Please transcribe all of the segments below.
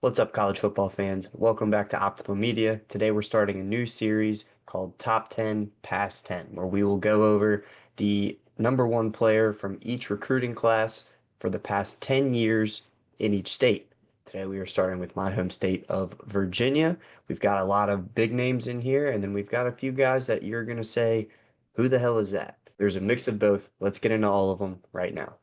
What's up, college football fans? Welcome back to Optimal Media. Today we're starting a new series called Top 10 Past 10, where we will go over the number one player from each recruiting class for the past 10 years in each state. Today we are starting with my home state of Virginia. We've got a lot of big names in here, and then we've got a few guys that you're going to say, who the hell is that? There's a mix of both. Let's get into all of them right now.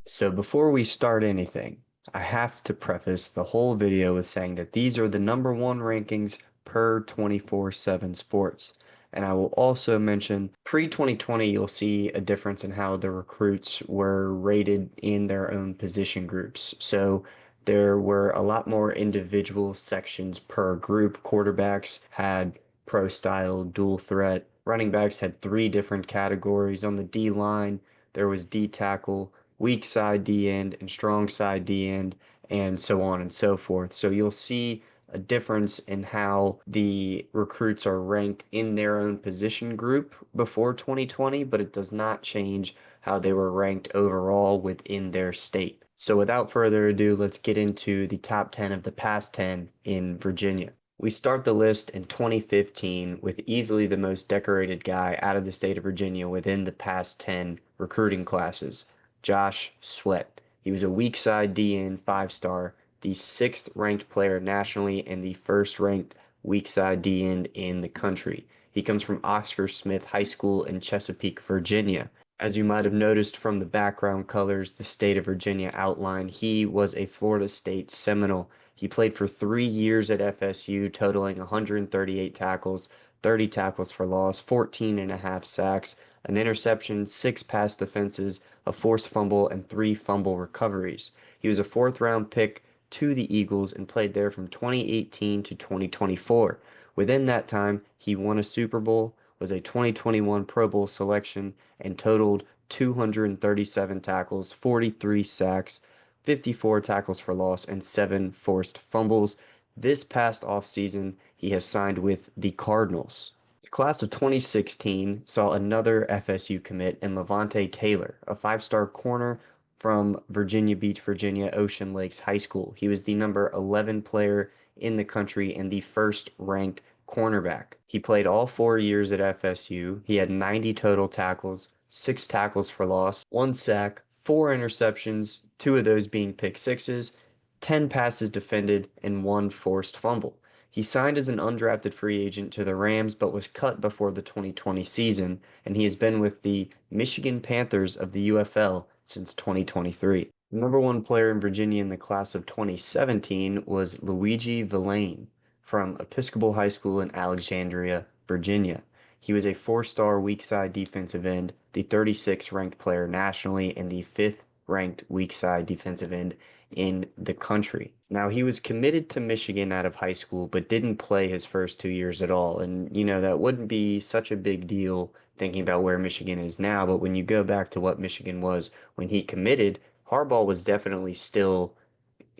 So before we start anything, I have to preface the whole video with saying that these are the number one rankings per 24/7 Sports. And I will also mention pre-2020, you'll see a difference in how the recruits were rated in their own position groups. So there were a lot more individual sections per group. Quarterbacks had pro style, dual threat. Running backs had three different categories. On the D line, there was D tackle, weak side D end, and strong side D end, and so on and so forth. So you'll see a difference in how the recruits are ranked in their own position group before 2020, but it does not change how they were ranked overall within their state. So without further ado, let's get into the top 10 of the past 10 in Virginia. We start the list in 2015 with easily the most decorated guy out of the state of Virginia within the past 10 recruiting classes, Josh Sweat. He was a weak side DN 5-star, the 6th ranked player nationally and the 1st ranked weak side DN in the country. He comes from Oscar Smith High School in Chesapeake, Virginia. As you might have noticed from the background colors, the state of Virginia outline, he was a Florida State Seminole. He played for 3 years at FSU, totaling 138 tackles, 30 tackles for loss, 14 and a half sacks, an interception, 6 pass defenses, a forced fumble, and 3 fumble recoveries. He was a 4th-round pick to the Eagles and played there from 2018 to 2024. Within that time, he won a Super Bowl, was a 2021 Pro Bowl selection, and totaled 237 tackles, 43 sacks, 54 tackles for loss, and 7 forced fumbles. This past offseason, he has signed with the Cardinals. The class of 2016 saw another FSU commit in Levonta Taylor, a 5-star corner from Virginia Beach, Virginia, Ocean Lakes High School. He was the number 11 player in the country and the 1st ranked cornerback. He played all 4 years at FSU. He had 90 total tackles, 6 tackles for loss, 1 sack, 4 interceptions, 2 of those being pick sixes, 10 passes defended, and 1 forced fumble. He signed as an undrafted free agent to the Rams but was cut before the 2020 season, and he has been with the Michigan Panthers of the UFL since 2023. The number one player in Virginia in the class of 2017 was Luiji Valain from Episcopal High School in Alexandria, Virginia. He was a 4-star weak side defensive end, the 36th ranked player nationally, and the 5th ranked weak side defensive end in the country. Now, he was committed to Michigan out of high school, but didn't play his first 2 years at all. And, that wouldn't be such a big deal thinking about where Michigan is now. But when you go back to what Michigan was when he committed, Harbaugh was definitely still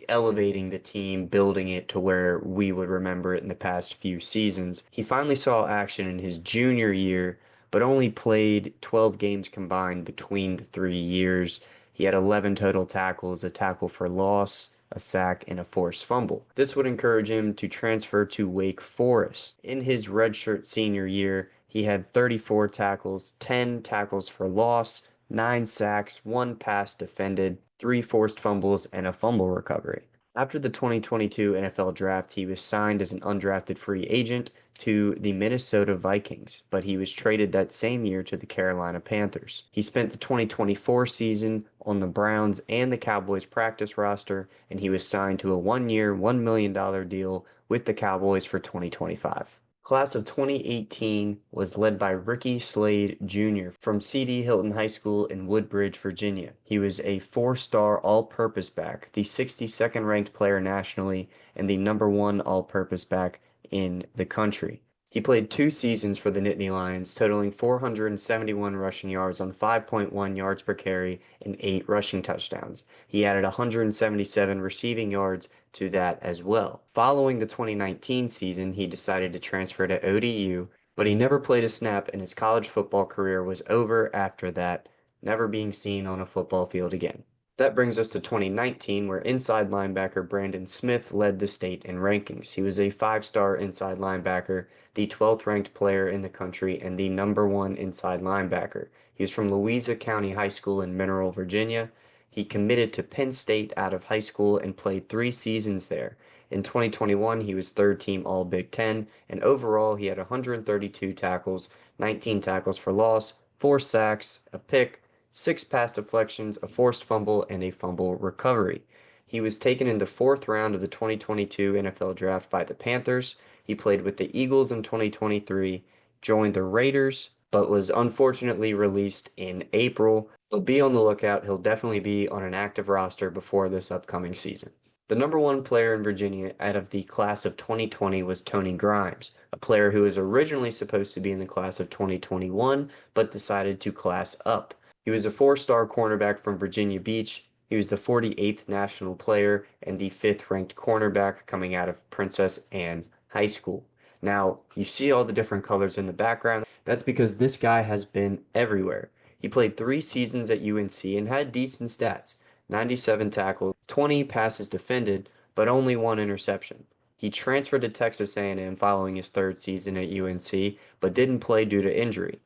elevating the team, building it to where we would remember it in the past few seasons. He finally saw action in his junior year, but only played 12 games combined between the 3 years. He had 11 total tackles, a tackle for loss, a sack, and a forced fumble. This would encourage him to transfer to Wake Forest. In his redshirt senior year, he had 34 tackles, 10 tackles for loss, 9 sacks, 1 pass defended, 3 forced fumbles, and a fumble recovery. After the 2022 NFL Draft, he was signed as an undrafted free agent to the Minnesota Vikings, but he was traded that same year to the Carolina Panthers. He spent the 2024 season on the Browns and the Cowboys practice roster, and he was signed to a 1-year, $1 million deal with the Cowboys for 2025. Class of 2018 was led by Slade Jr. from C.D. Hilton High School in Woodbridge, Virginia. He was a 4-star all-purpose back, the 62nd ranked player nationally, and the number 1 all-purpose back in the country. He played 2 seasons for the Nittany Lions, totaling 471 rushing yards on 5.1 yards per carry and 8 rushing touchdowns. He added 177 receiving yards to that as well. Following the 2019 season, he decided to transfer to ODU, but he never played a snap and his college football career was over after that never being seen on a football field again. That brings us to 2019, where inside linebacker Brandon Smith led the state in rankings. He was a five-star inside linebacker, the 12th ranked player in the country, and the number one inside linebacker. He was from Louisa County High School in Mineral, Virginia. He committed to Penn State out of high school and played 3 seasons there. In 2021, he was third team All Big Ten, and overall, he had 132 tackles, 19 tackles for loss, 4 sacks, a pick, 6 pass deflections, a forced fumble, and a fumble recovery. He was taken in the fourth round of the 2022 NFL Draft by the Panthers. He played with the Eagles in 2023, joined the Raiders, but was unfortunately released in April. But be on the lookout, he'll definitely be on an active roster before this upcoming season. The number one player in Virginia out of the class of 2020 was Tony Grimes, a player who was originally supposed to be in the class of 2021 but decided to class up. He was a four-star cornerback from Virginia Beach. He was the 48th national player and the fifth ranked cornerback coming out of Princess Anne High School. Now, you see all the different colors in the background. That's because this guy has been everywhere. He played 3 seasons at UNC and had decent stats. 97 tackles, 20 passes defended, but only 1 interception. He transferred to Texas A&M following his third season at UNC, but didn't play due to injury.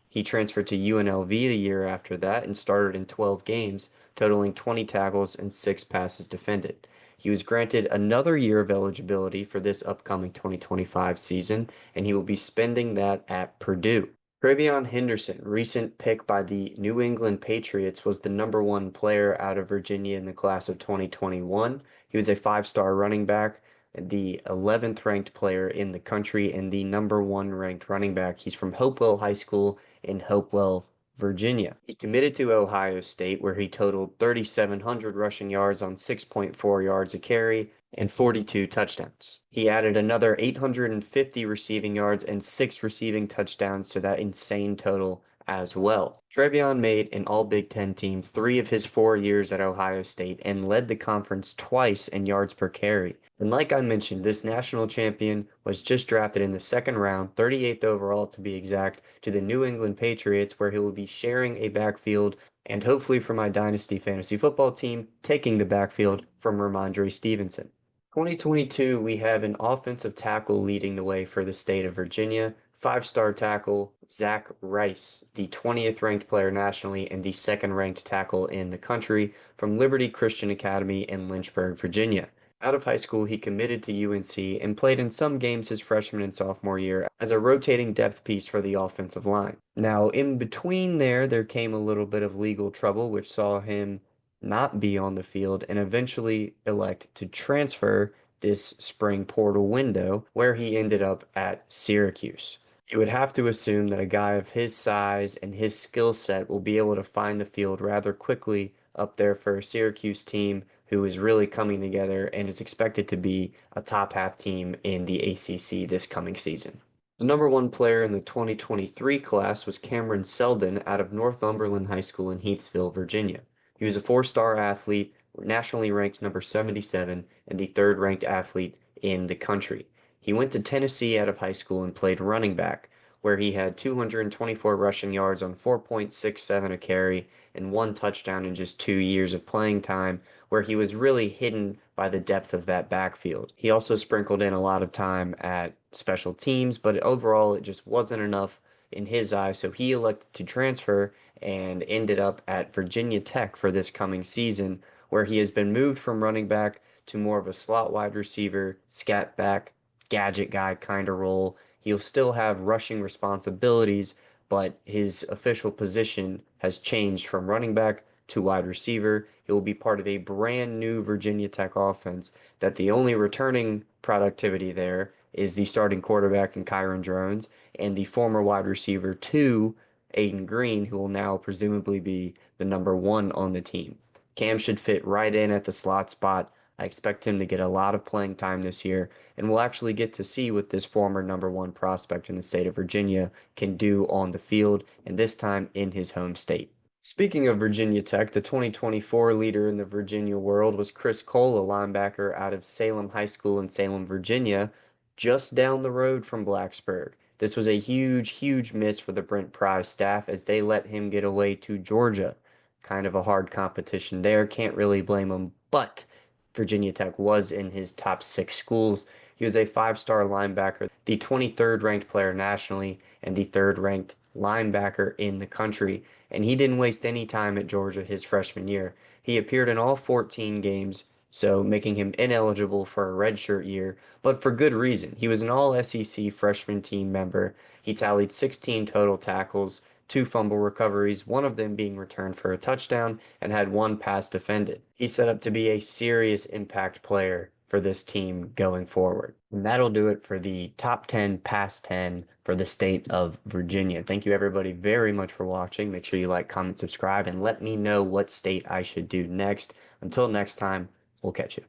He transferred to UNLV the year after that and started in 12 games, totaling 20 tackles and 6 passes defended. He was granted another year of eligibility for this upcoming 2025 season, and he will be spending that at Purdue. TreVeyon Henderson, recent pick by the New England Patriots, was the number one player out of Virginia in the class of 2021. He was a five-star running back, the 11th ranked player in the country, and the number one ranked running back. He's from Hopewell High School in Hopewell, Virginia. He committed to Ohio State, where he totaled 3,700 rushing yards on 6.4 yards a carry and 42 touchdowns. He added another 850 receiving yards and 6 receiving touchdowns to that insane total as well. TreVeyon made an All Big Ten team 3 of his 4 years at Ohio State and led the conference twice in yards per carry. And like I mentioned, this national champion was just drafted in the second round, 38th overall to be exact, to the New England Patriots, where he will be sharing a backfield and hopefully for my Dynasty Fantasy Football team, taking the backfield from Ramondre Stevenson. 2022, we have an offensive tackle leading the way for the state of Virginia. Five-star tackle Zach Rice, the 20th ranked player nationally and the second ranked tackle in the country from Liberty Christian Academy in Lynchburg, Virginia. Out of high school, he committed to UNC and played in some games his freshman and sophomore year as a rotating depth piece for the offensive line. Now, in between there came a little bit of legal trouble, which saw him not be on the field and eventually elect to transfer this spring portal window, where he ended up at Syracuse. You would have to assume that a guy of his size and his skill set will be able to find the field rather quickly up there for a Syracuse team who is really coming together and is expected to be a top half team in the ACC this coming season. The number one player in the 2023 class was Cameron Seldon out of Northumberland High School in Heathsville, Virginia. He was a four-star athlete, nationally ranked number 77, and the third ranked athlete in the country. He went to Tennessee out of high school and played running back, where he had 224 rushing yards on 4.67 a carry and 1 touchdown in just 2 years of playing time, where he was really hidden by the depth of that backfield. He also sprinkled in a lot of time at special teams, but overall it just wasn't enough in his eyes, so he elected to transfer and ended up at Virginia Tech for this coming season, where he has been moved from running back to more of a slot wide receiver, scat back, gadget guy kind of role. He'll still have rushing responsibilities, but his official position has changed from running back to wide receiver. He will be part of a brand new Virginia Tech offense that the only returning productivity there is the starting quarterback in Kyron Drones and the former wide receiver 2, Aiden Green, who will now presumably be the number 1 on the team. Cam should fit right in at the slot spot. I expect him to get a lot of playing time this year, and we'll actually get to see what this former number 1 prospect in the state of Virginia can do on the field, and this time in his home state. Speaking of Virginia Tech, the 2024 leader in the Virginia world was Chris Cole, a linebacker out of Salem High School in Salem, Virginia, just down the road from Blacksburg. This was a huge, huge miss for the Brent Pry staff as they let him get away to Georgia. Kind of a hard competition there. Can't really blame him, but Virginia Tech was in his top 6 schools. He was a 5-star linebacker, the 23rd ranked player nationally, and the 3rd ranked linebacker in the country. And he didn't waste any time at Georgia his freshman year. He appeared in all 14 games, so making him ineligible for a redshirt year, but for good reason. He was an all SEC freshman team member. He tallied 16 total tackles, 2 fumble recoveries, one of them being returned for a touchdown, and had 1 pass defended. He's set up to be a serious impact player for this team going forward. And that'll do it for the top 10 past 10 for the state of Virginia. Thank you everybody very much for watching. Make sure you like, comment, subscribe, and let me know what state I should do next. Until next time, we'll catch you.